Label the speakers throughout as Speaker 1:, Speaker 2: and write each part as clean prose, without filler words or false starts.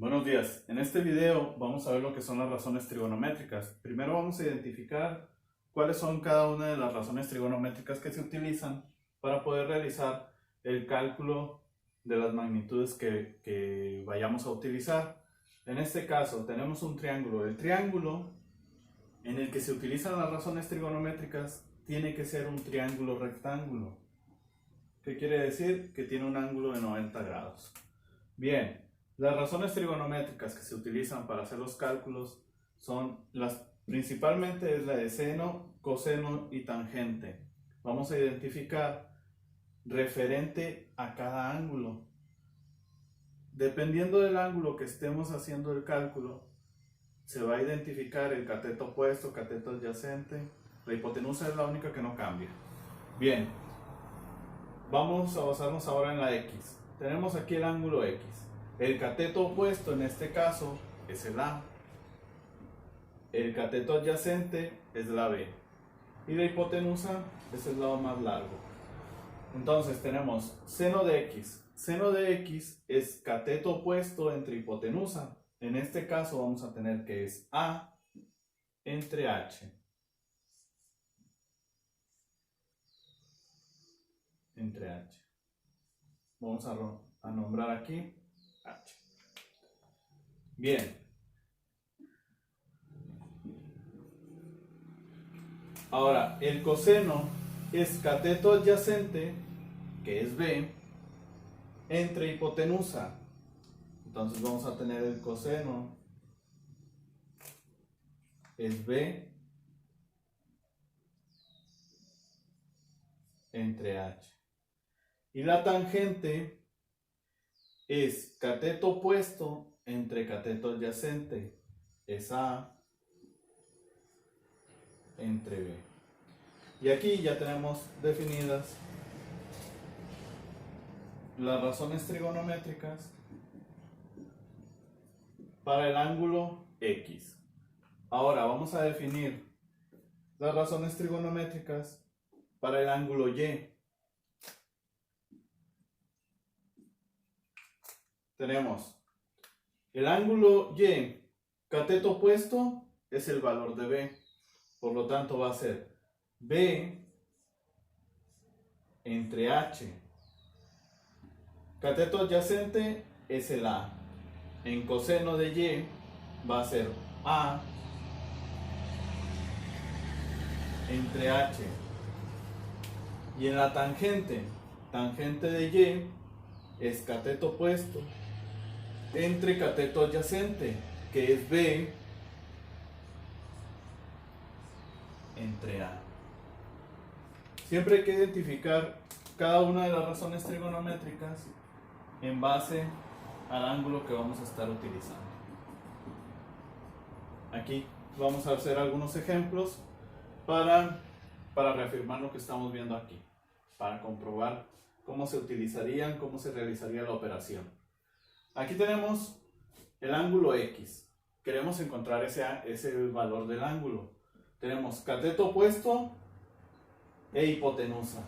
Speaker 1: Buenos días. En este video vamos a ver lo que son las razones trigonométricas. Primero vamos a identificar cuáles son cada una de las razones trigonométricas que se utilizan para poder realizar el cálculo de las magnitudes que vayamos a utilizar. En este caso tenemos un triángulo. El triángulo en el que se utilizan las razones trigonométricas tiene que ser un triángulo rectángulo. ¿Qué quiere decir? Que tiene un ángulo de 90 grados. Bien. Las razones trigonométricas que se utilizan para hacer los cálculos son principalmente es la de seno, coseno y tangente. Vamos a identificar referente a cada ángulo. Dependiendo del ángulo que estemos haciendo el cálculo, se va a identificar el cateto opuesto, cateto adyacente. La hipotenusa es la única que no cambia. Bien, vamos a basarnos ahora en la X. Tenemos aquí el ángulo X. El cateto opuesto en este caso es el A. El cateto adyacente es la B. Y la hipotenusa es el lado más largo. Entonces tenemos seno de X. Seno de X es cateto opuesto entre hipotenusa. En este caso vamos a tener que es A entre H. Entre H. Vamos a nombrar aquí H. Bien. Ahora, el coseno es cateto adyacente, que es B, entre hipotenusa. Entonces vamos a tener el coseno es B entre H. Y la tangente es cateto opuesto entre cateto adyacente, es A entre B. Y aquí ya tenemos definidas las razones trigonométricas para el ángulo X. Ahora vamos a definir las razones trigonométricas para el ángulo Y. Tenemos el ángulo Y, cateto opuesto es el valor de B, por lo tanto va a ser B entre H. Cateto adyacente es el A. En coseno de Y va a ser A entre H. Y en la tangente de Y es cateto opuesto entre cateto adyacente, que es B entre A. Siempre hay que identificar cada una de las razones trigonométricas en base al ángulo que vamos a estar utilizando. Aquí vamos a hacer algunos ejemplos para reafirmar lo que estamos viendo aquí, para comprobar cómo se utilizarían, cómo se realizaría la operación. Aquí tenemos el ángulo X. Queremos encontrar ese valor del ángulo. Tenemos cateto opuesto e hipotenusa.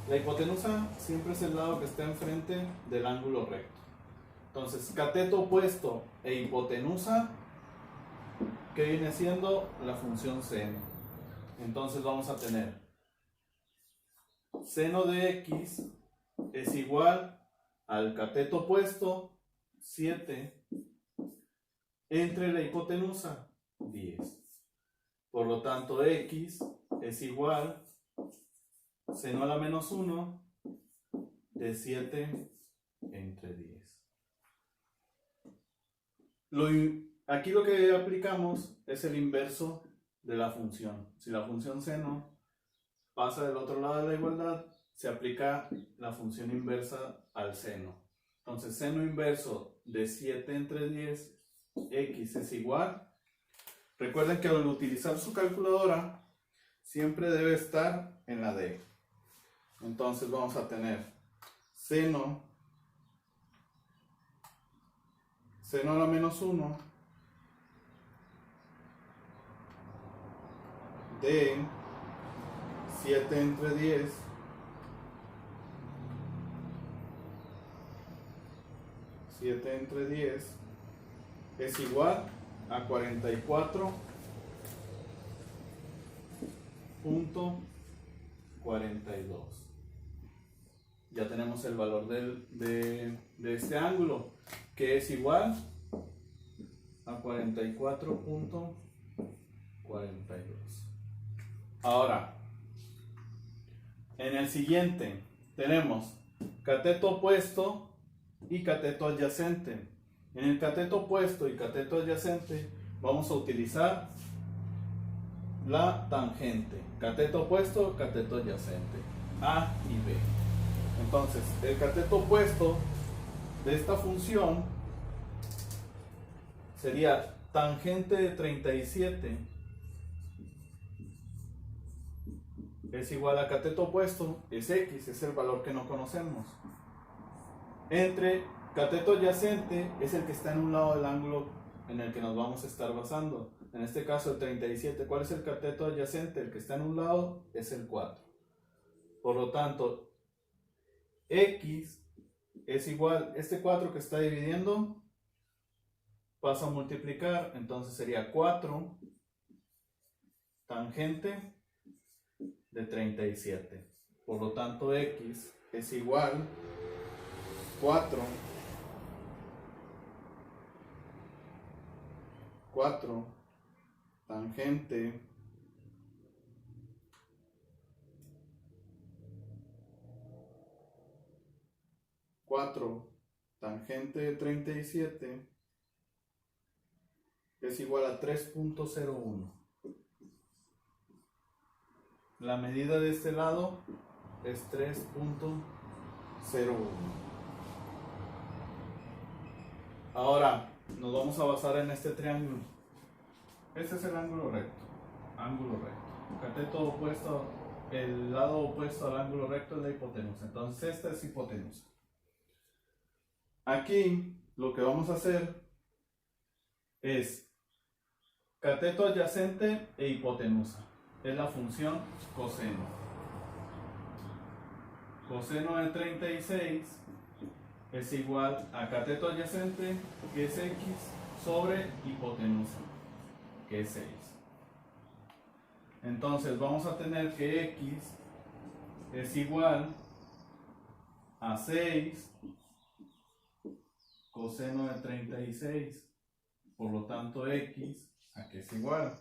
Speaker 1: La hipotenusa siempre es el lado que está enfrente del ángulo recto. Entonces, cateto opuesto e hipotenusa, que viene siendo la función seno. Entonces vamos a tener seno de X es igual al cateto opuesto 7 entre la hipotenusa 10. Por lo tanto, X es igual seno a la menos 1 de 7 entre 10. Aquí lo que aplicamos es el inverso de la función. Si la función seno pasa del otro lado de la igualdad, se aplica la función inversa al seno. Entonces, seno inverso de 7 entre 10, X es igual. Recuerden que al utilizar su calculadora, siempre debe estar en la D. Entonces vamos a tener seno a la menos 1 de 7 entre 10 7 entre 10 es igual a 44.42. Ya tenemos el valor de este ángulo, que es igual a 44.42. Ahora, en el siguiente tenemos cateto opuesto y cateto adyacente. En el cateto opuesto y cateto adyacente vamos a utilizar la tangente. Cateto opuesto, cateto adyacente, A y B. Entonces, el cateto opuesto de esta función sería tangente de 37 es igual a cateto opuesto, es X, es el valor que no conocemos, entre cateto adyacente, es el que está en un lado del ángulo en el que nos vamos a estar basando. En este caso el 37, ¿cuál es el cateto adyacente? El que está en un lado es el 4. Por lo tanto, X es igual, este 4 que está dividiendo pasa a multiplicar, entonces sería 4 tangente de 37. Por lo tanto, X es igual 4 tangente de 37 es igual a 3.01. La medida de este lado es 3.01. Ahora nos vamos a basar en este triángulo. Este es el ángulo recto. Ángulo recto. Cateto opuesto, el lado opuesto al ángulo recto es la hipotenusa. Entonces esta es hipotenusa. Aquí lo que vamos a hacer es cateto adyacente e hipotenusa. Es la función coseno. Coseno de 36 es igual a cateto adyacente, que es X, sobre hipotenusa, que es 6. Entonces vamos a tener que X es igual a 6 coseno de 36. Por lo tanto, X, ¿a qué es igual?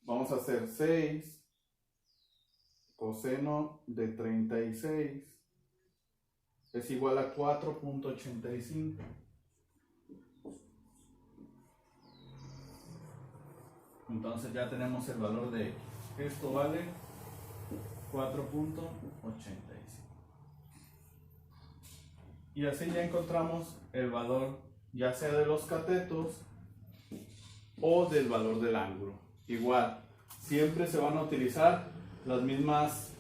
Speaker 1: Vamos a hacer 6 coseno de 36 es igual a 4.85. Entonces ya tenemos el valor de X. Esto vale 4.85. Y así ya encontramos el valor ya sea de los catetos o del valor del ángulo. Igual, siempre se van a utilizar las mismas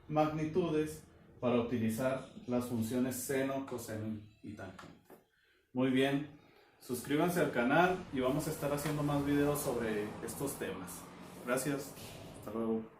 Speaker 1: magnitudes para utilizar las funciones seno, coseno y tangente. Muy bien, suscríbanse al canal y vamos a estar haciendo más videos sobre estos temas. Gracias, hasta luego.